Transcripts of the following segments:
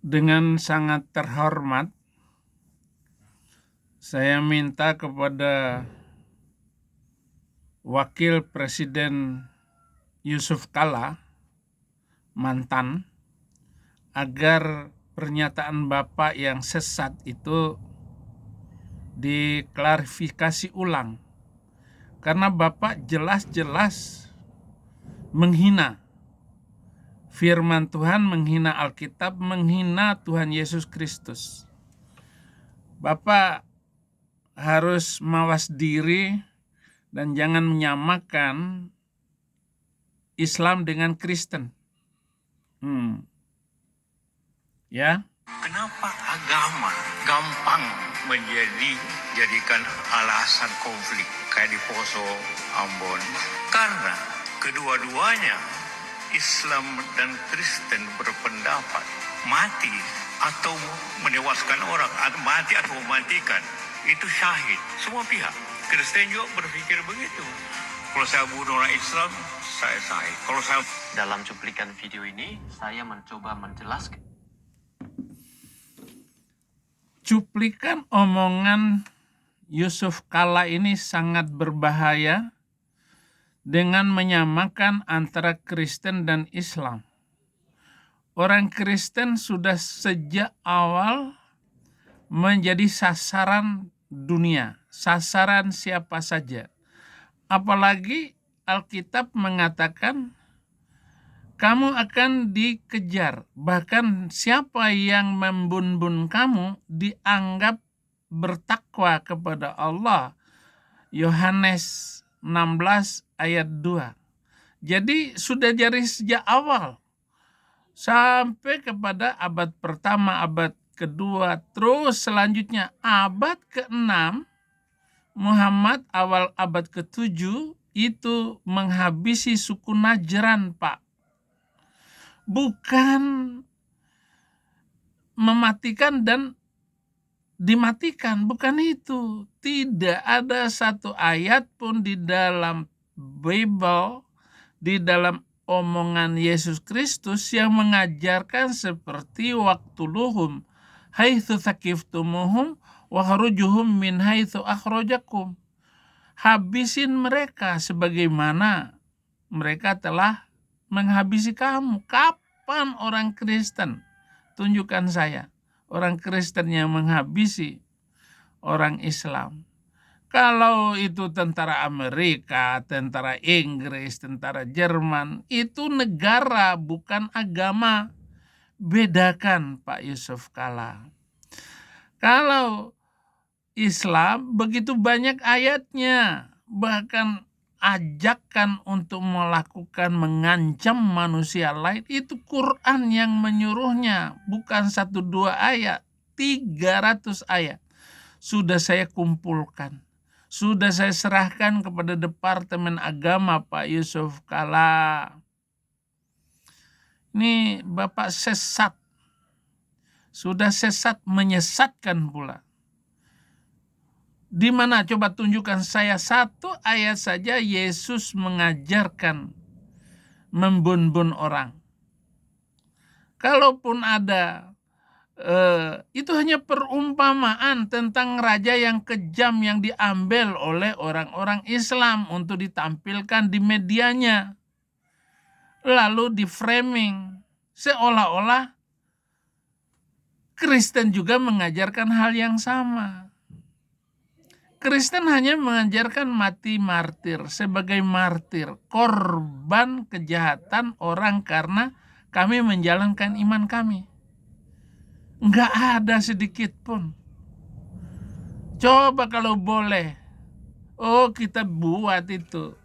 Dengan sangat terhormat, saya minta kepada Wakil Presiden Yusuf Kala, mantan, agar pernyataan Bapak yang sesat itu diklarifikasi ulang. Karena Bapak jelas-jelas menghina firman Tuhan, menghina Alkitab, menghina Tuhan Yesus Kristus. Bapak harus mawas diri dan jangan menyamakan Islam dengan Kristen. Ya, Kenapa agama gampang jadikan alasan konflik kayak di Poso, Ambon? Karena kedua-duanya Islam dan Kristen berpendapat mati atau menewaskan orang, mati atau mematikan itu syahid. Semua pihak. Kristen juga berpikir begitu. Kalau saya bunuh orang Islam, saya syahid. Kalau saya Dalam cuplikan video ini, saya mencoba menjelaskan. cuplikan omongan Yusuf Kala ini sangat berbahaya dengan menyamakan antara Kristen dan Islam. Orang Kristen sudah sejak awal menjadi sasaran dunia, sasaran siapa saja. Apalagi Alkitab mengatakan kamu akan dikejar. Bahkan siapa yang membun-bun kamu dianggap bertakwa kepada Allah. Yohanes 16 ayat 2. Jadi sudah dari sejak awal sampai kepada abad pertama, abad kedua, terus selanjutnya abad ke-6, Muhammad awal abad ke-7 itu menghabisi suku Najran, Pak. Bukan mematikan dan dimatikan, bukan itu. Tidak ada satu ayat pun di dalam Bible, di dalam omongan Yesus Kristus yang mengajarkan seperti waktu luhum haitsu tsaqiftumuhum wa kharujuhum min haitsu akhrajakum. Habisin mereka sebagaimana mereka telah menghabisi kamu. Kapan orang Kristen? Tunjukkan saya orang Kristen yang menghabisi orang Islam. Kalau itu tentara Amerika, tentara Inggris, tentara Jerman, itu negara bukan agama. Bedakan Pak Yusuf Kala. Kalau Islam begitu banyak ayatnya, bahkan ajakan untuk melakukan mengancam manusia lain, itu Quran yang menyuruhnya, bukan 1-2 ayat, 300 ayat. Sudah saya kumpulkan. Sudah saya serahkan kepada Departemen Agama Pak Yusuf Kala. Ini Bapak sesat. Sudah sesat, menyesatkan pula. Di mana coba tunjukkan saya satu ayat saja Yesus mengajarkan membun-bun orang. Kalaupun ada, itu hanya perumpamaan tentang raja yang kejam yang diambil oleh orang-orang Islam untuk ditampilkan di medianya. Lalu di framing seolah-olah Kristen juga mengajarkan hal yang sama. Kristen hanya mengajarkan mati martir sebagai martir, korban kejahatan orang karena kami menjalankan iman kami. Enggak ada sedikit pun. Coba kalau boleh, kita buat itu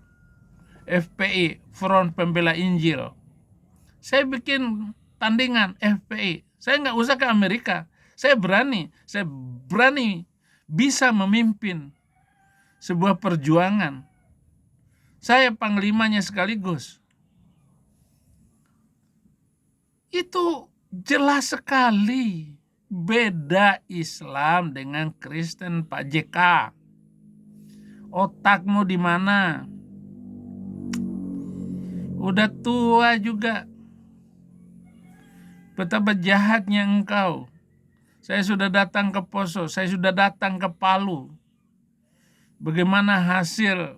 FPI, Front Pembela Injil. Saya bikin tandingan FPI. Saya nggak usah ke Amerika. Saya berani bisa memimpin sebuah perjuangan. Saya panglimanya sekaligus. Itu jelas sekali beda Islam dengan Kristen, Pak JK. Otakmu di mana? Udah tua juga. betapa jahatnya engkau. Saya sudah datang ke Poso, saya sudah datang ke Palu. Bagaimana hasil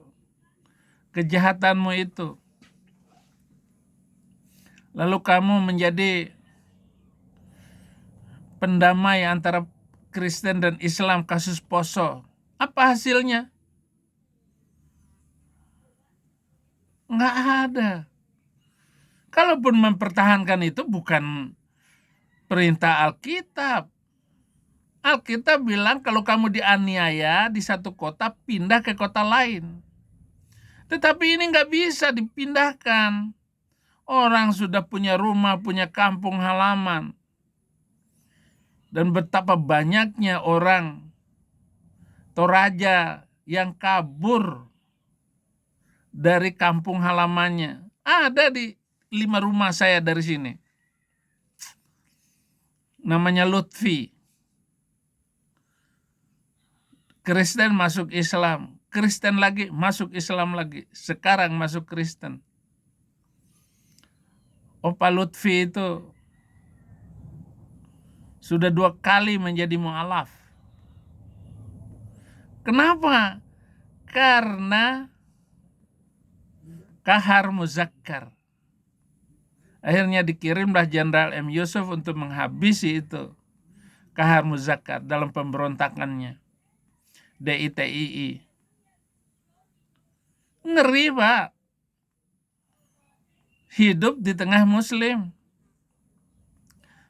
kejahatanmu itu? Lalu kamu menjadi pendamai antara Kristen dan Islam kasus Poso. Apa hasilnya? Nggak ada. Kalaupun mempertahankan itu bukan perintah Alkitab. Alkitab bilang kalau kamu dianiaya di satu kota, pindah ke kota lain. Tetapi ini nggak bisa dipindahkan. Orang sudah punya rumah, punya kampung halaman. Dan betapa banyaknya orang Toraja yang kabur dari kampung halamannya. Ada di 5 rumah saya dari sini. Namanya Lutfi. Kristen masuk Islam. Kristen lagi masuk Islam lagi. Sekarang masuk Kristen. Opa Lutfi itu sudah 2 kali menjadi mu'alaf. Kenapa? Karena kahar muzakkar. Akhirnya dikirimlah Jenderal M. Yusuf untuk menghabisi itu kahar muzakkar dalam pemberontakannya. DITII. Ngeri, Pak. Hidup di tengah Muslim.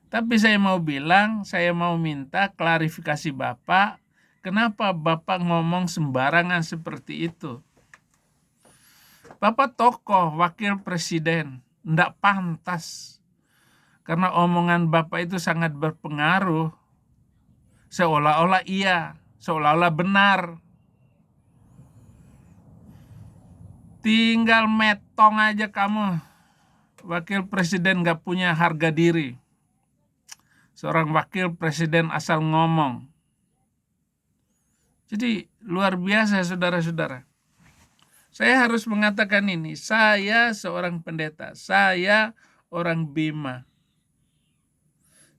Tapi saya mau bilang, saya mau minta klarifikasi Bapak, kenapa Bapak ngomong sembarangan seperti itu? Bapak tokoh, wakil presiden, ndak pantas. Karena omongan Bapak itu sangat berpengaruh. Seolah-olah iya, seolah-olah benar. Tinggal metong aja kamu. Wakil presiden gak punya harga diri. Seorang wakil presiden asal ngomong. Jadi luar biasa saudara-saudara. Saya harus mengatakan ini. Saya seorang pendeta. Saya orang Bima.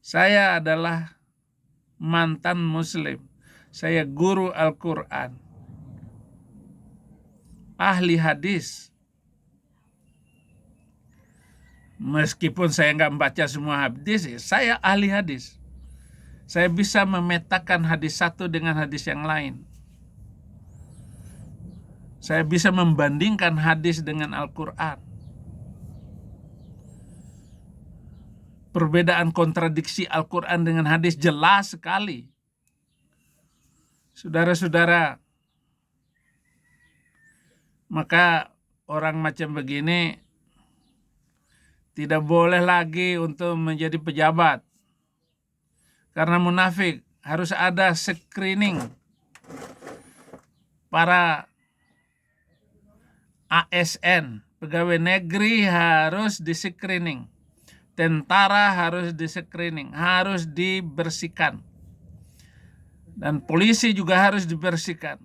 Saya adalah mantan Muslim. Saya guru Al-Quran. Ahli hadis. Meskipun saya nggak membaca semua hadis, saya ahli hadis. Saya bisa memetakan hadis satu dengan hadis yang lain. Saya bisa membandingkan hadis dengan Al-Quran. Perbedaan kontradiksi Al-Quran dengan hadis jelas sekali. Saudara-saudara, maka orang macam begini tidak boleh lagi untuk menjadi pejabat. Karena munafik, harus ada screening. Para ASN, pegawai negeri harus di-screening. Tentara harus di-screening, harus dibersihkan. Dan polisi juga harus dibersihkan.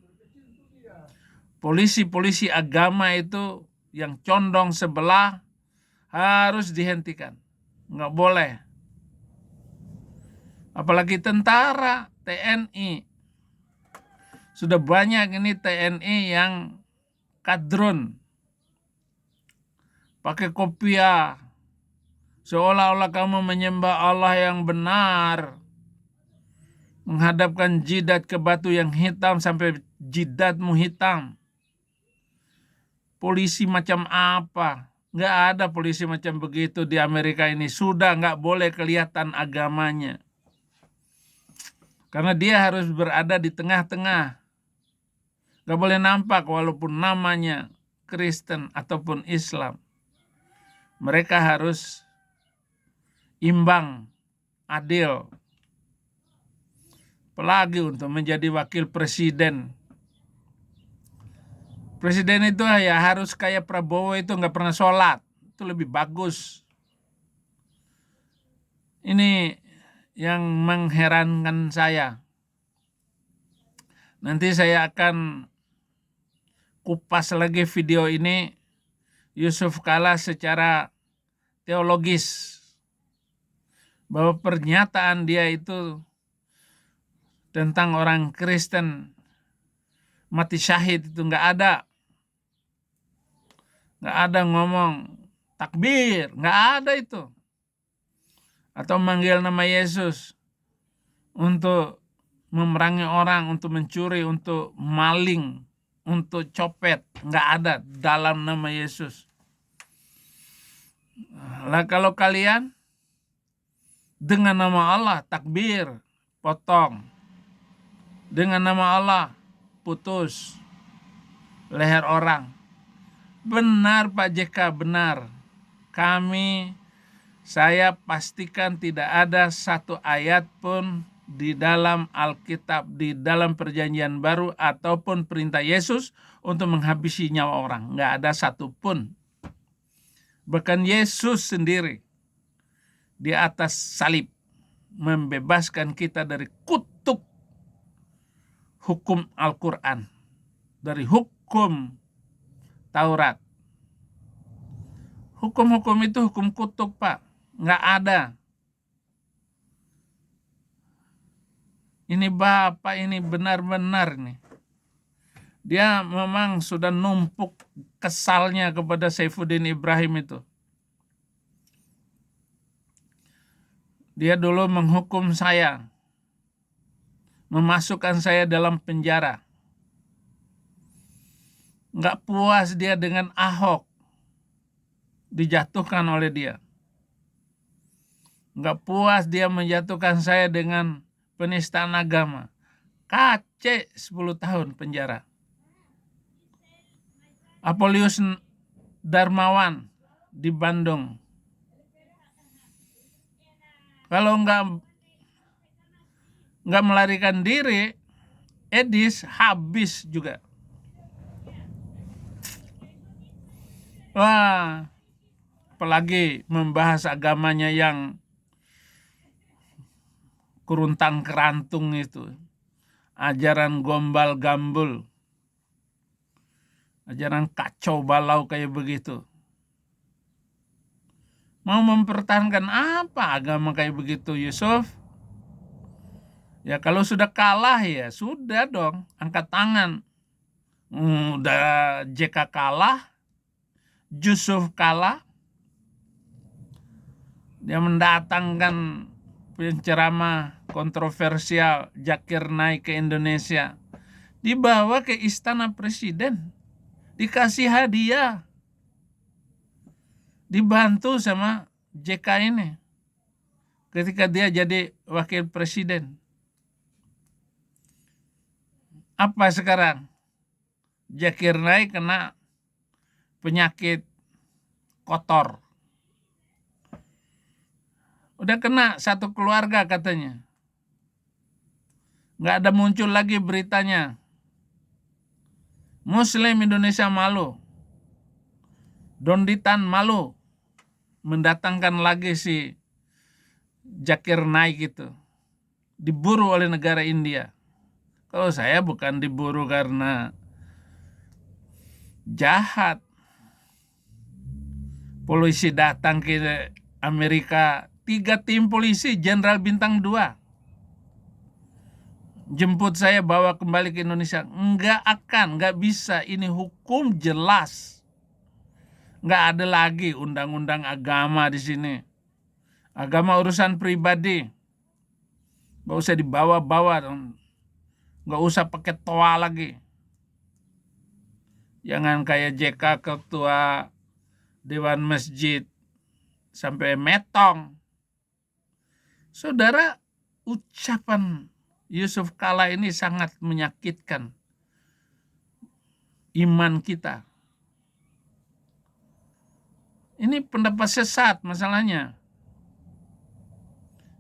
Polisi-polisi agama itu yang condong sebelah harus dihentikan. Nggak boleh. Apalagi tentara, TNI. Sudah banyak ini TNI yang kadrun. Pakai kopiah. Seolah-olah kamu menyembah Allah yang benar. Menghadapkan jidat ke batu yang hitam sampai jidatmu hitam. Polisi macam apa? Nggak ada polisi macam begitu di Amerika ini. Sudah nggak boleh kelihatan agamanya. Karena dia harus berada di tengah-tengah. Nggak boleh nampak walaupun namanya Kristen ataupun Islam. Mereka harus imbang, adil. Apalagi untuk menjadi wakil presiden. Presiden itu ya harus kayak Prabowo itu nggak pernah sholat. Itu lebih bagus. Ini yang mengherankan saya. Nanti saya akan kupas lagi video ini. Yusuf Kala secara teologis. bahwa pernyataan dia itu tentang orang Kristen mati syahid itu nggak ada ngomong takbir, nggak ada itu, atau manggil nama Yesus untuk memerangi orang, untuk mencuri, untuk maling, untuk copet, nggak ada dalam nama Yesus. Lah kalau kalian dengan nama Allah takbir, potong, dengan nama Allah putus leher orang. Benar Pak JK, benar. Saya pastikan tidak ada satu ayat pun di dalam Alkitab, di dalam Perjanjian Baru ataupun perintah Yesus untuk menghabisi nyawa orang. Nggak ada satu pun. Bahkan Yesus sendiri di atas salib membebaskan kita dari kutuk hukum Al-Quran, dari hukum Taurat. Hukum-hukum itu hukum kutuk, Pak. Nggak ada. Ini Bapak ini benar-benar nih. Dia memang sudah numpuk kesalnya kepada Saifuddin Ibrahim itu. Dia dulu menghukum saya, memasukkan saya dalam penjara. Nggak puas dia dengan Ahok, dijatuhkan oleh dia. Nggak puas dia menjatuhkan saya dengan penistaan agama. KC 10 tahun penjara. Apolius Darmawan di Bandung. Kalau nggak melarikan diri, Edis habis juga. Wah, apalagi membahas agamanya yang keruntang kerantung itu. Ajaran gombal gambul. Ajaran kacau balau kayak begitu. Mau mempertahankan apa agama kayak begitu, Yusuf? Ya kalau sudah kalah ya sudah dong, angkat tangan. Udah JK kalah, Yusuf kalah. Dia mendatangkan penceramah kontroversial Zakir Naik ke Indonesia. Dibawa ke istana presiden. Dikasih hadiah. Dibantu sama JK ini. Ketika dia jadi wakil presiden. Apa sekarang? Zakir Naik kena penyakit kotor. Udah kena satu keluarga katanya. Nggak ada muncul lagi beritanya. Muslim Indonesia malu. Donditan malu. Mendatangkan lagi si Zakir Naik itu. Diburu oleh negara India. Kalau saya bukan diburu karena jahat. Polisi datang ke Amerika, 3 tim polisi, Jenderal Bintang 2. Jemput saya bawa kembali ke Indonesia. Nggak bisa. Ini hukum jelas. Nggak ada lagi undang-undang agama di sini. Agama urusan pribadi. Nggak usah dibawa-bawa. Nggak usah pakai toa lagi. Jangan kayak JK ketua Dewan Masjid sampai metong. Saudara, ucapan Yusuf Kala ini sangat menyakitkan iman kita. Ini pendapat sesat masalahnya.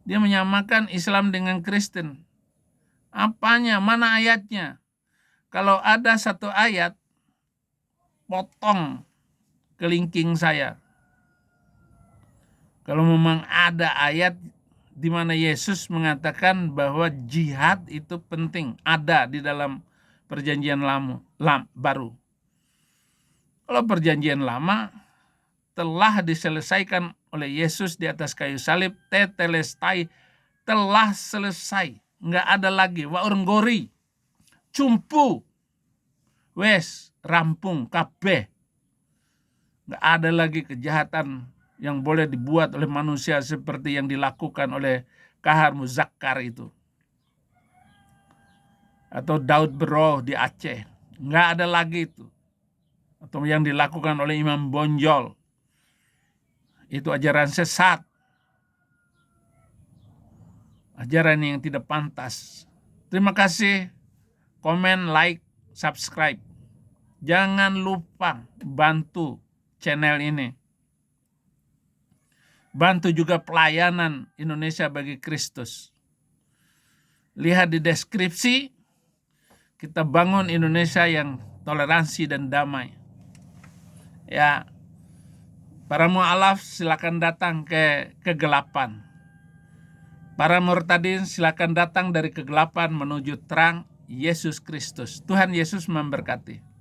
Dia menyamakan Islam dengan Kristen. Apanya? Mana ayatnya? Kalau ada satu ayat, potong kelingking saya. Kalau memang ada ayat di mana Yesus mengatakan bahwa jihad itu penting, ada di dalam Perjanjian Baru. Kalau Perjanjian Lama telah diselesaikan oleh Yesus di atas kayu salib, tetelestai, telah selesai. Nggak ada lagi, wa urang gori, cumpu, wes, rampung, kabeh. Nggak ada lagi kejahatan yang boleh dibuat oleh manusia seperti yang dilakukan oleh Kahar Muzakkar itu. Atau Daud Beroh di Aceh. Nggak ada lagi itu. Atau yang dilakukan oleh Imam Bonjol. Itu ajaran sesat. Ajaran yang tidak pantas. Terima kasih. Komen, like, subscribe. Jangan lupa bantu channel ini. Bantu juga pelayanan Indonesia bagi Kristus. Lihat di deskripsi, kita bangun Indonesia yang toleransi dan damai. Ya, para mu'alaf silakan datang ke kegelapan. Para murtadin silakan datang dari kegelapan menuju terang Yesus Kristus. Tuhan Yesus memberkati.